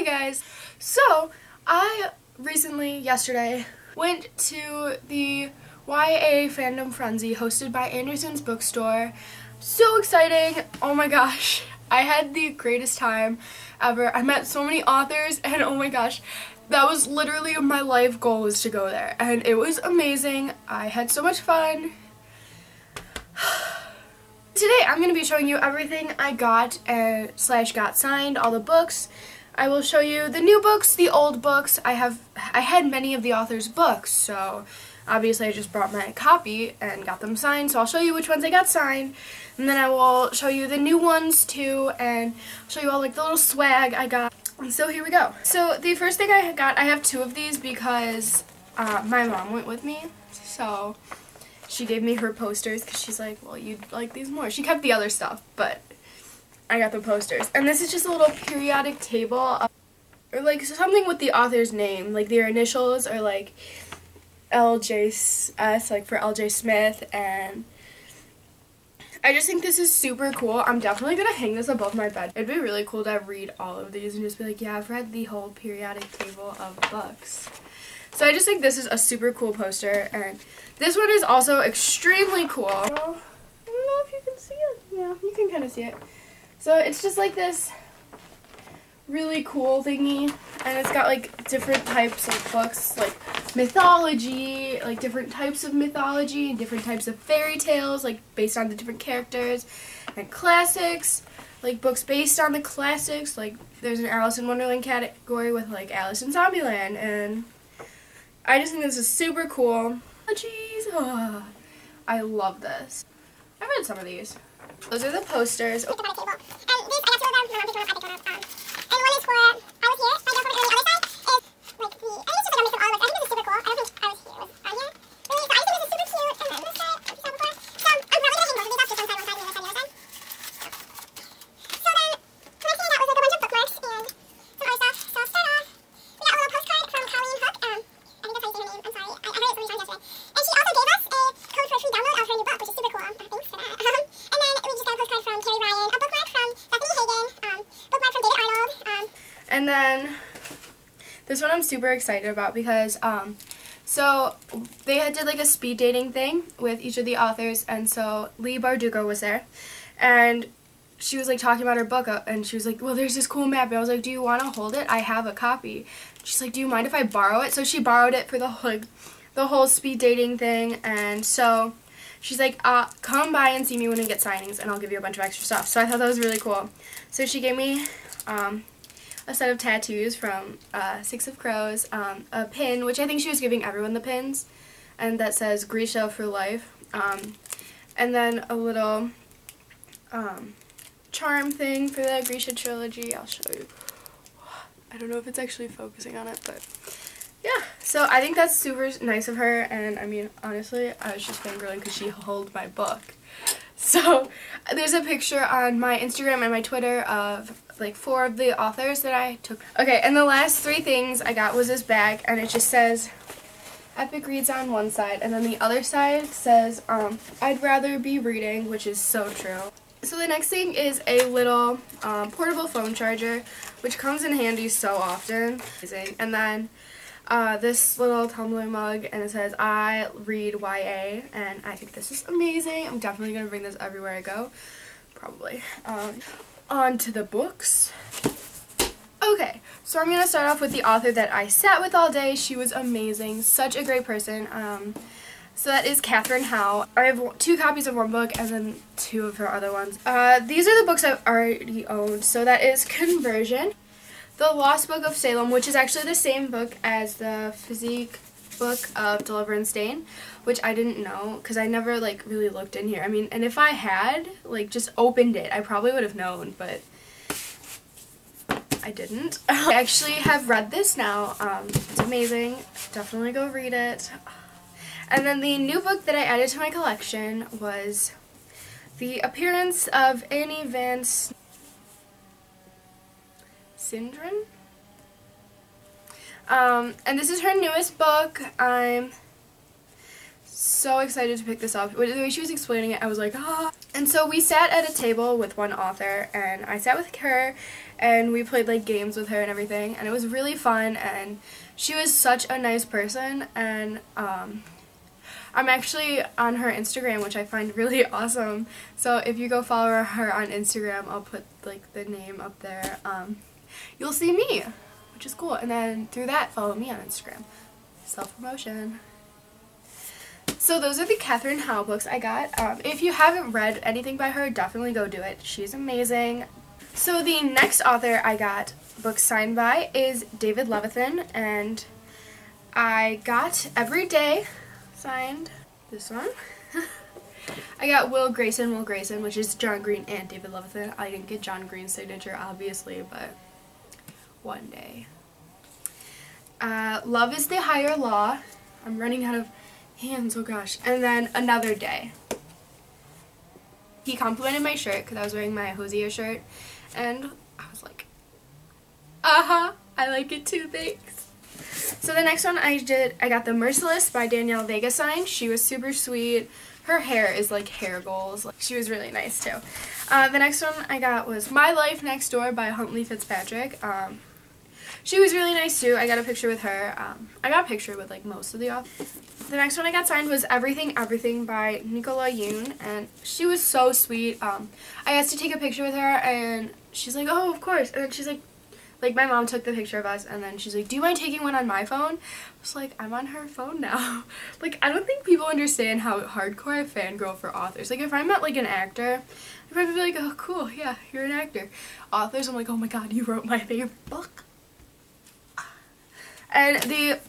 Hey guys! So, I recently, yesterday, went to the YA Fandom Frenzy hosted by Anderson's Bookstore. So exciting! Oh my gosh, I had the greatest time ever. I met so many authors and oh my gosh, that was literally my life goal, was to go there. And it was amazing. I had so much fun. Today I'm going to be showing you everything I got got signed, all the books. I will show you the new books, the old books. I had many of the author's books, so obviously I just brought my copy and got them signed, so I'll show you which ones I got signed, and then I will show you the new ones too, and show you all like the little swag I got. And so here we go. So the first thing I got, I have two of these because my mom went with me, so she gave me her posters because she's like, well, you'd like these more. She kept the other stuff, but I got the posters. And this is just a little periodic table, or like something with the author's name, like their initials, or like LJS, like for LJ Smith, and I just think this is super cool. I'm definitely gonna hang this above my bed. It'd be really cool to read all of these and just be like, yeah, I've read the whole periodic table of books. So I just think this is a super cool poster, and this one is also extremely cool. I don't know if you can see it. Yeah, you can kind of see it. So it's just like this really cool thingy, and it's got like different types of books, like mythology, like different types of mythology, and different types of fairy tales, like based on the different characters, and classics, like books based on the classics, like there's an Alice in Wonderland category with like Alice in Zombieland, and I just think this is super cool. Oh jeez, oh, I love this. I've read some of these. Those are the posters. And these, I got two of them. My mom picked one up, I picked one up. And one is for, I was here. I guess on the other side is like the, I think it's just like a mix of all of it. I think this is super cool. I don't think I was here. Was on here? Really? So I just think this is super cute. And then this side, like you saw before. So I'm probably going to hang both of these up, just one side, and the other side, the other side. So then, the next thing I got was like a bunch of bookmarks and some other stuff. So I'll start off. We got a little postcard from Colleen Hook. I think that's how you say her name. I'm sorry. I heard it from yesterday. And she also gave us a code for a free download of her new book, which is super cool. Thanks for that. And then we just got a postcard from Carrie Ryan, a bookmark from Bethany Hagen, bookmark from David Arnold. And then this one I'm super excited about because so they did like a speed dating thing with each of the authors, and so Lee Bardugo was there, and she was like talking about her book, and she was like, well, there's this cool map, and I was like, do you want to hold it? I have a copy. She's like, do you mind if I borrow it? So she borrowed it for the whole speed dating thing, and so she's like, come by and see me when we get signings, and I'll give you a bunch of extra stuff. So I thought that was really cool. So she gave me a set of tattoos from Six of Crows, a pin, which I think she was giving everyone the pins, and that says Grisha for life, and then a little charm thing for the Grisha trilogy. I'll show you. I don't know if it's actually focusing on it, but yeah. So I think that's super nice of her, and I mean, honestly, I was just fangirling because she held my book. So there's a picture on my Instagram and my Twitter of like 4 of the authors that I took. Okay, and the last 3 things I got was this bag, and it just says Epic Reads on one side, and then the other side says I'd rather be reading, which is so true. So the next thing is a little portable phone charger, which comes in handy so often. And then this little tumbler mug, and it says I read YA, and I think this is amazing. I'm definitely going to bring this everywhere I go, probably. On to the books. Okay, so I'm going to start off with the author that I sat with all day. She was amazing, such a great person. So that is Catherine Howe. I have 2 copies of one book and then 2 of her other ones. These are the books I've already owned. So that is Conversion, The Lost Book of Salem, which is actually the same book as the physique book of Deliverance Dane, which I didn't know because I never like really looked in here. I mean, and if I had like just opened it, I probably would have known, but I didn't. I actually have read this now. It's amazing. Definitely go read it. And then the new book that I added to my collection was The Appearance of Annie Van Sinderen. And this is her newest book. I'm so excited to pick this up. The way she was explaining it, I was like, ah. And so we sat at a table with one author, and I sat with her, and we played like games with her and everything, and it was really fun, and she was such a nice person. And I'm actually on her Instagram, which I find really awesome, so if you go follow her on Instagram, I'll put like the name up there. You'll see me, which is cool, and then through that follow me on Instagram. Self-promotion. So those are the Katherine Howe books I got. If you haven't read anything by her, definitely go do it. She's amazing. So the next author I got books signed by is David Levithan, and I got Every Day signed. This one. I got Will Grayson, which is John Green and David Levithan. I didn't get John Green's signature, obviously, but one day. Love is the Higher Law. I'm running out of hands, oh gosh. And then Another Day. He complimented my shirt because I was wearing my Hosea shirt, and I was like, I like it too, thanks. So the next one I got The Merciless by Danielle Vega signed. She was super sweet. Her hair is like hair goals. She was really nice too. The next one I got was My Life Next Door by Huntley Fitzpatrick. She was really nice too. I got a picture with her. I got a picture with like most of the authors. The next one I got signed was Everything Everything by Nicola Yoon, and she was so sweet. I asked to take a picture with her, and she's like, oh, of course. And then she's like my mom took the picture of us, and then she's like, do you mind taking one on my phone? I was like, I'm on her phone now. Like, I don't think people understand how hardcore I fangirl for authors. Like, if I met like an actor, I'd probably be like, oh, cool, yeah, you're an actor. Authors, I'm like, oh my god, you wrote my favorite book. And the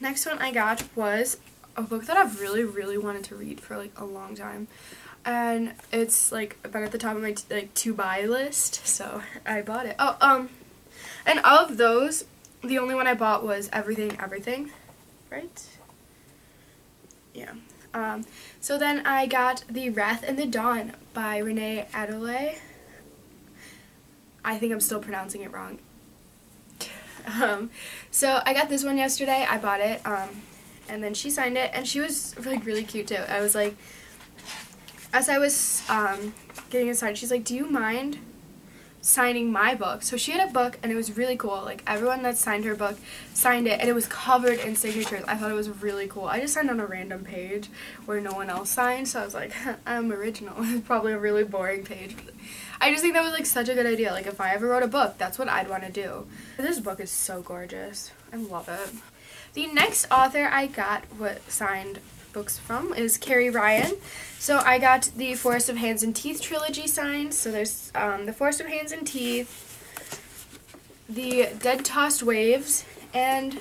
next one I got was a book that I've really, really wanted to read for like a long time. And it's like been at the top of my to buy list, so I bought it. And of those, the only one I bought was Everything Everything, right? Yeah. So then I got The Wrath and the Dawn by Renee Adelaide. I think I'm still pronouncing it wrong. So I got this one yesterday. I bought it, and then she signed it, and she was like really cute too. I was like, as I was getting it signed, she's like, do you mind signing my book? So she had a book, and it was really cool. Like, everyone that signed her book signed it, and it was covered in signatures. I thought it was really cool. I just signed on a random page where no one else signed, so I was like, I'm original. It's probably a really boring page, but I just think that was like such a good idea. Like, if I ever wrote a book, that's what I'd want to do. This book is so gorgeous. I love it. The next author I got what signed books from is Carrie Ryan. So I got the Forest of Hands and Teeth trilogy signed. So there's the Forest of Hands and Teeth, the Dead Tossed Waves, and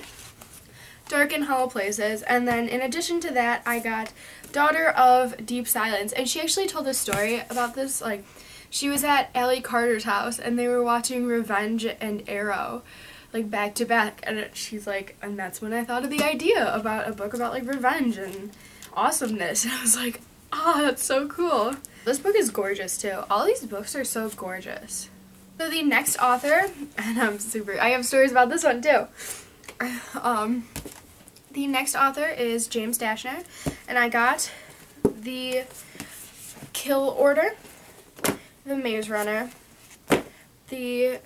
Dark and Hollow Places. And then in addition to that, I got Daughter of Deep Silence. And she actually told a story about this. Like, she was at Allie Carter's house, and they were watching Revenge and Arrow, like, back to back, and she's like, and that's when I thought of the idea about a book about, like, revenge and awesomeness, and I was like, oh, that's so cool. This book is gorgeous, too. All these books are so gorgeous. So the next author, and I have stories about this one, too. The next author is James Dashner, and I got the Kill Order, the Maze Runner, the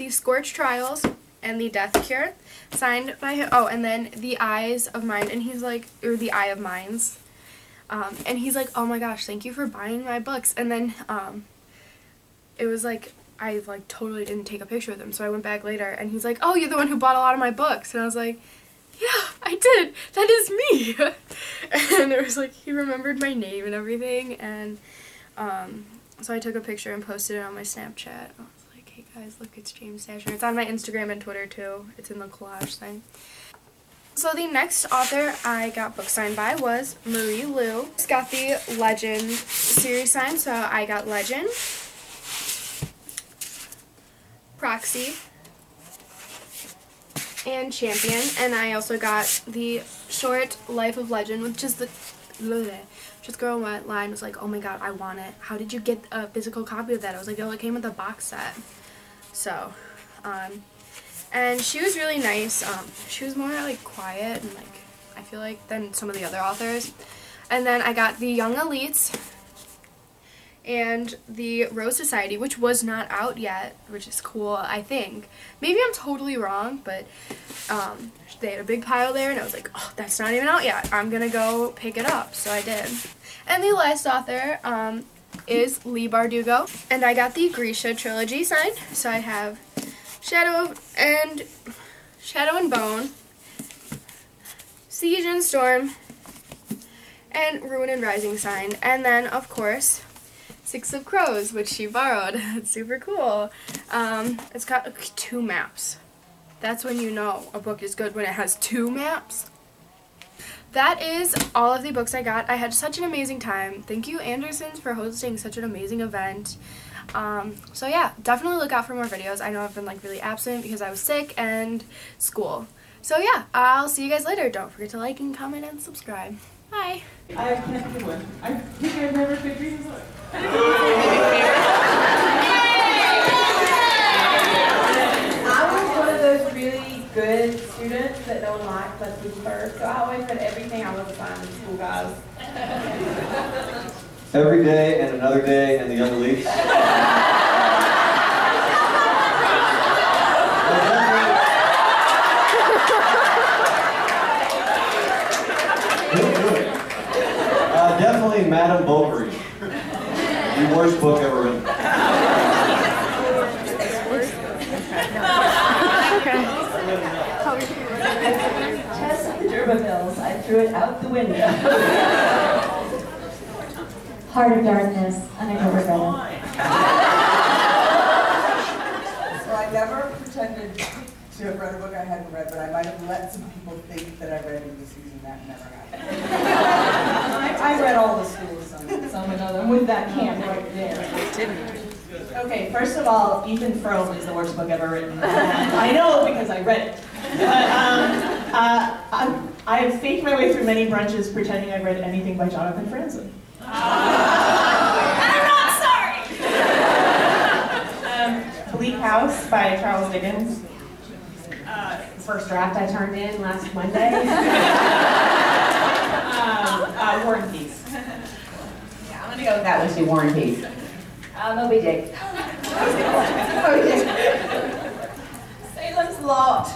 Scorch Trials, and the Death Cure, signed by him. Oh, and then The Eyes of Mine, and he's like, or The Eye of Mines, and he's like, oh my gosh, thank you for buying my books. And then it was like, I like totally didn't take a picture with him, so I went back later, and he's like, oh, you're the one who bought a lot of my books. And I was like, yeah, I did, that is me. And it was like, he remembered my name and everything, and so I took a picture and posted it on my Snapchat. I was like, hey guys, look, it's James Dashner. It's on my Instagram and Twitter too. It's in the collage thing. So the next author I got book signed by was Marie Lu. Just got the Legend series signed, so I got Legend, Proxy, and Champion, and I also got the short Life of Legend, which is the just girl went line was like, oh my god, I want it. How did you get a physical copy of that? I was like, oh, it came with a box set. So, and she was really nice. She was more like quiet and like, I feel like, than some of the other authors. And then I got the Young Elites, and the Rose Society, which was not out yet, which is cool, I think. Maybe I'm totally wrong, but they had a big pile there, and I was like, oh, that's not even out yet. I'm gonna go pick it up, so I did. And the last author is Leigh Bardugo, and I got the Grisha trilogy signed, so I have Shadow and Bone, Siege and Storm, and Ruin and Rising signed, and then, of course, Six of Crows, which she borrowed. It's super cool. It's got 2 maps. That's when you know a book is good, when it has 2 maps. That is all of the books I got. I had such an amazing time. Thank you, Andersons, for hosting such an amazing event. So yeah, definitely look out for more videos. I know I've been like really absent because I was sick and school. So yeah, I'll see you guys later. Don't forget to like and comment and subscribe. Bye. I can't do one. I think I've never picked Reasons Why. I was one of those really good students that no one liked but was first, so I always read everything I was assigned in school, guys. Every day and another day and the Young Leafs. Definitely Madame Bovary. The worst book ever written. Test of the D'Urbervilles. I threw it out the window. Heart of Darkness, and I never read it. So I never pretended to have read a book I hadn't read, but I might have let some people think that I read in the season. That never happened. I read all the schools, some another, with that can right there. Okay, first of all, Ethan Frome is the worst book ever written. I know because I read it. But I have faked my way through many brunches pretending I've read anything by Jonathan Franzen. I'm not sorry! Bleak House by Charles Dickens. First draft I turned in last Monday. War and Peace. Yeah, I'm gonna go with that one too, War and Peace. Moby Dick. Moby Dick. Salem's Lot.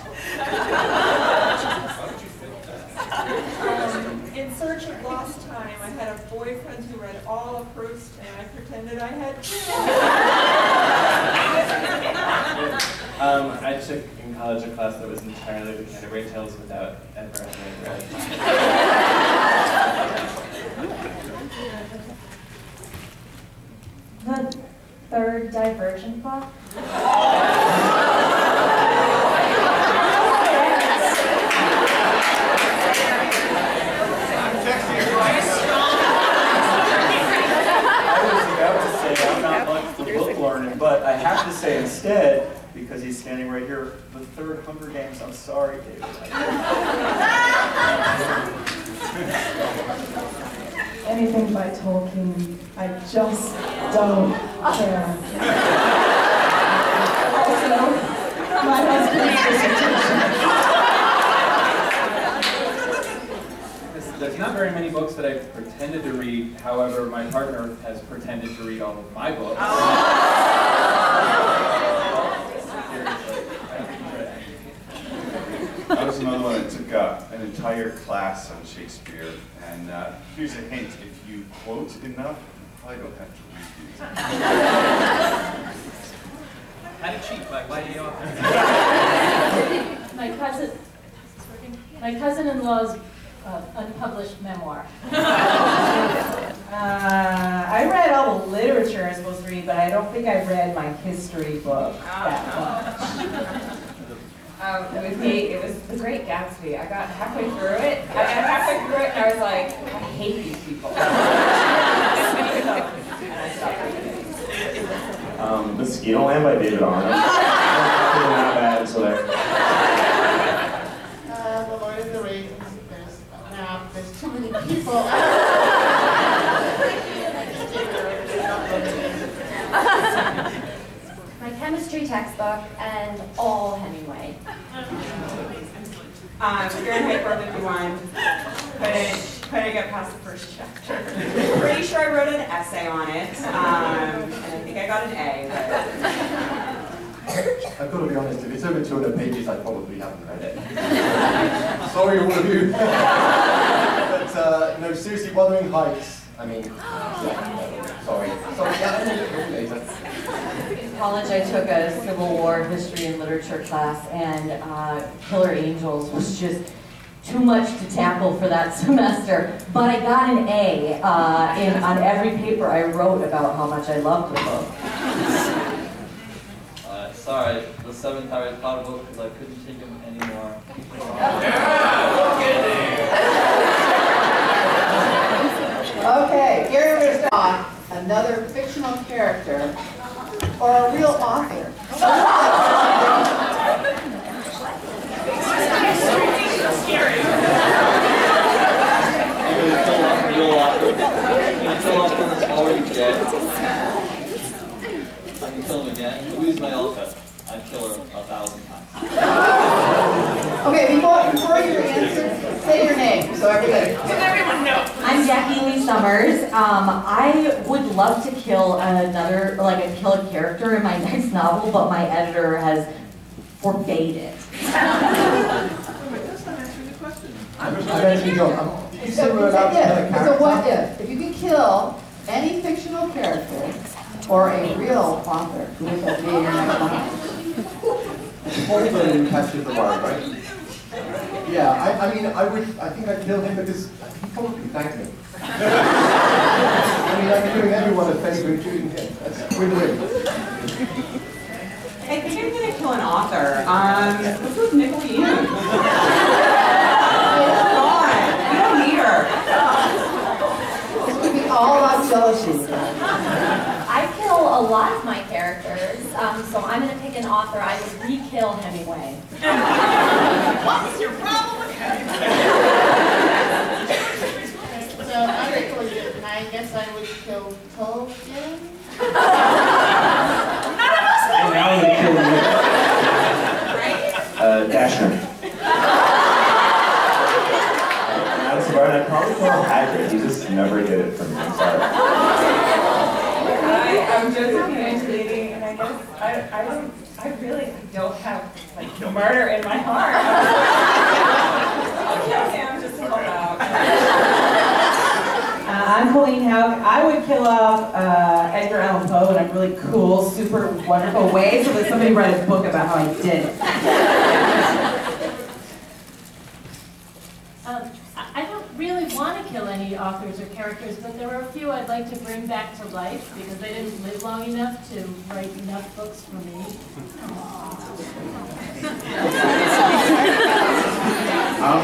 In Search of Lost Time, I had a boyfriend who read all of Proust, and I pretended I had I took in college a class that was entirely the Canterbury Tales without ever having read. The third Divergent book. But I have to say instead, because he's standing right here, the third Hunger Games. I'm sorry, David. Anything by Tolkien, I just don't care. Also, my husband's dissertation. There's not very many books that I've pretended to read. However, my partner has pretended to read all of my books. I was another one that took an entire class on Shakespeare, and here's a hint: if you quote enough, you probably don't have to read these. How to cheat by lighting off. My cousin-in-law's unpublished memoir. I read all the literature I was supposed to read, but I don't think I read my history book that much. It was The Great Gatsby. I got halfway through it. And I was like, I hate these people. And I stopped reading. Mosquito Land by David Arnold. Not bad, so there. The Lord of the Rings. There's too many people. My chemistry textbook and all Hemingway. Fahrenheit 451. couldn't get past the first chapter. Pretty sure I wrote an essay on it, and I think I got an A. I've got to be honest, if it's over 200 pages, I probably haven't read it. Sorry, all of you. But, no, seriously, Wuthering Heights, I mean, yeah, sorry. Sorry, yeah, I'll look later. In college, I took a Civil War history and literature class, and Killer Angels was just too much to tackle for that semester. But I got an A on every paper I wrote about how much I loved the book. Sorry, the 7th Harry Potter book because I couldn't take him anymore. Okay, here is another fictional character or a real author. Kill off one that's already dead. I can kill him again. Lose my outfit. I'd kill her 1,000 times. Okay, before you answer, say your name so everybody. Everyone knows. I'm Jackie Lee Summers. I would love to kill kill a character in my next novel, but my editor has forbade it. So what if you could kill any fictional character or a real author, who would that be in your next novel? Holden captured the wild, right? Yeah, I think I'd kill him because he'd probably thank me. I mean, I'm doing everyone a favor, including him. That's win-win. I think I'm going to kill an author. This is Nicolene. All about jealousy. I kill a lot of my characters, so I'm going to pick an author. I would re-kill Hemingway. What's your problem with Hemingway? So I'm Nicolene, and I guess I would kill Tolkien. And now I'm going to kill Dashner. I'd probably call Hagrid. He just never did it for me. I'm sorry. I'm Josephine dating, and I guess I really don't have like murder in my heart. I'll kill him just to help out. I'm Colleen Haug. I would kill off Edgar Allan Poe in a really cool, super wonderful way, so that somebody write a book about how I did it. I don't really want to kill any authors or characters, but there are a few I'd like to bring back to life because they didn't live long enough to write enough books for me. I'm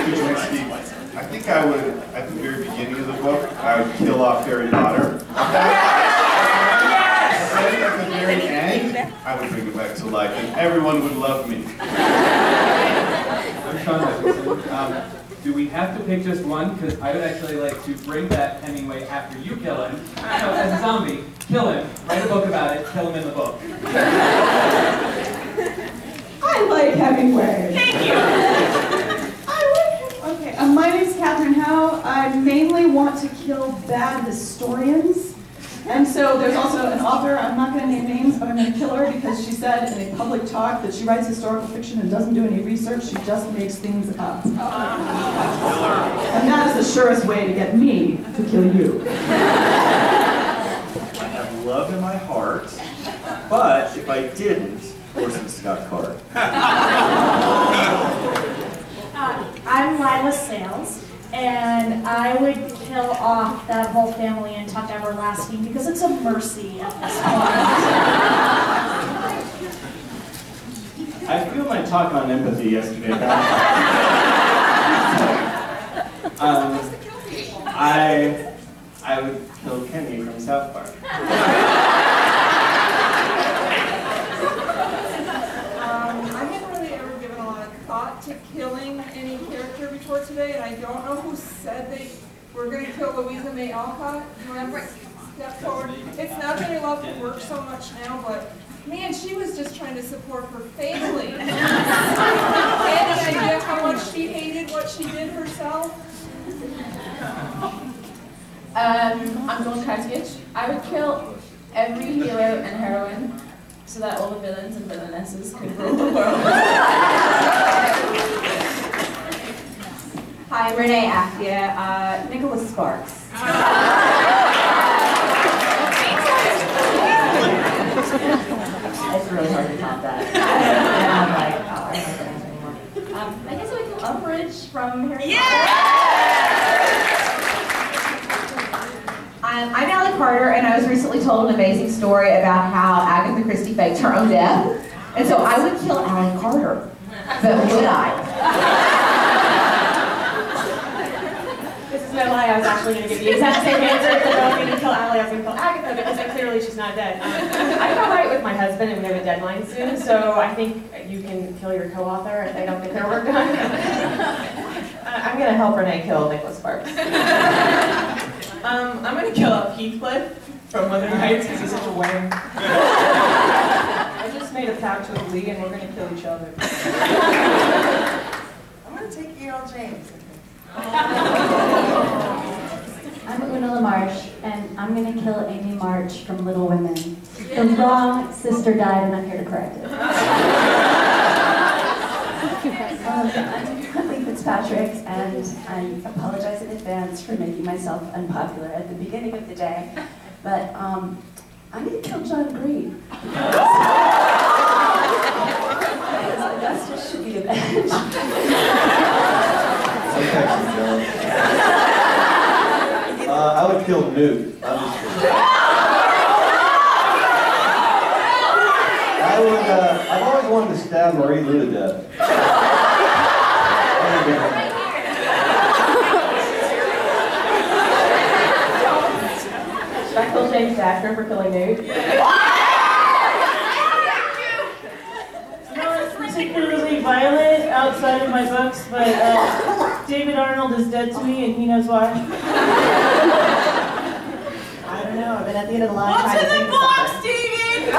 Futuristic. I think I would, at the very beginning of the book, I would kill off Harry Potter. At the very end, I would bring it back to life, and everyone would love me. I'm Sean Hutchinson. Do we have to pick just one? Because I would actually like to bring back Hemingway after you kill him. So as a zombie, kill him, write a book about it, kill him in the book. I like Hemingway. Thank you. Okay, my name's Catherine Howe. I mainly want to kill bad historians. And so there's also an author, I'm not going to name names, but I'm going to kill her because she said in a public talk that she writes historical fiction and doesn't do any research, she just makes things up. And that is the surest way to get me to kill you. I have love in my heart, but if I didn't, Orson Scott Card. I'm Lila Sales, and I would kill off that whole family in Tuck Everlasting because it's a mercy at this point. I feel my talk on empathy yesterday. I would kill Kenny from South Park. I haven't really ever given a lot of thought to killing any character before today, and I don't know who said they were going to kill Louisa May Alcott. Do you want to step forward? It's not that I love her work so much now, but man, she was just trying to support her family. Any idea how much she hated what she did herself? I'm going package. I would kill every hero and heroine so that all the villains and villainesses could rule the world. Hi, Renee Afia, Nicholas Sparks. It's really hard to top that. And I'm like, oh, I don't know anymore. I guess I would kill Umbridge from Harry Potter. I'm Allie Carter, and I was recently told an amazing story about how Agatha Christie faked her own death. And so I would kill Allie Carter. But would I? This is no lie, I was actually going to give the exact same answer. If I was going to kill Allie, I was going to kill Agatha, because clearly she's not dead. I co-write with my husband, and we have a deadline soon, so I think you can kill your co-author if they don't get their work done. I'm going to help Renee kill Nicholas Sparks. I'm going to kill Heathcliff from Wuthering Heights because he's such a wang. I just made a pact with Lee and we're going to kill each other. I'm going to take E.L. James. I'm Una LaMarche, and I'm going to kill Amy March from Little Women. The wrong sister died, and I'm here to correct it. I'm Huntley Fitzpatrick, and I apologize in advance for making myself unpopular at the beginning of the day, but I'm going to kill John Green. Because Augustus should be avenged. I would kill Newt. I'm just kidding. I've always wanted to stab Marie Lou to death. Should I kill James Daxter for killing Newt? Particularly violent outside of my books, but David Arnold is dead to me, and he knows why. I don't know, I've been at the end of the line What's trying to in think the of box, something. Steven?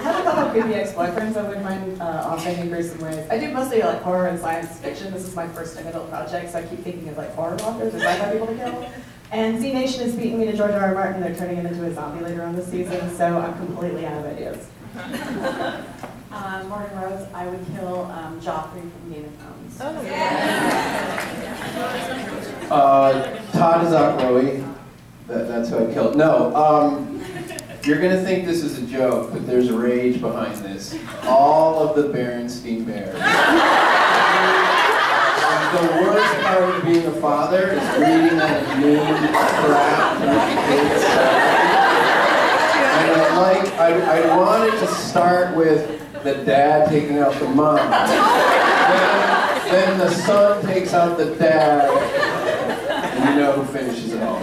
I have a couple of creepy ex-boyfriends I wouldn't mind offering in gruesome ways. I do mostly like horror and science fiction. This is my first adult project, so I keep thinking of like horror authors or sci-fi people to kill. And Z Nation is beating me to George R.R. Martin. They're turning him into a zombie later on this season, so I'm completely out of ideas. Morgan Rose, I would kill Joffrey from Game of Thrones. Oh, Todd Zakrowi. That's who I killed. No, you're going to think this is a joke, but there's rage behind this. All of the Berenstein Bears. The worst part of being a father is reading that mean crap to my kids. And I wanted to start with the dad taking out the mom. Then the son takes out the dad. And you know who finishes it all.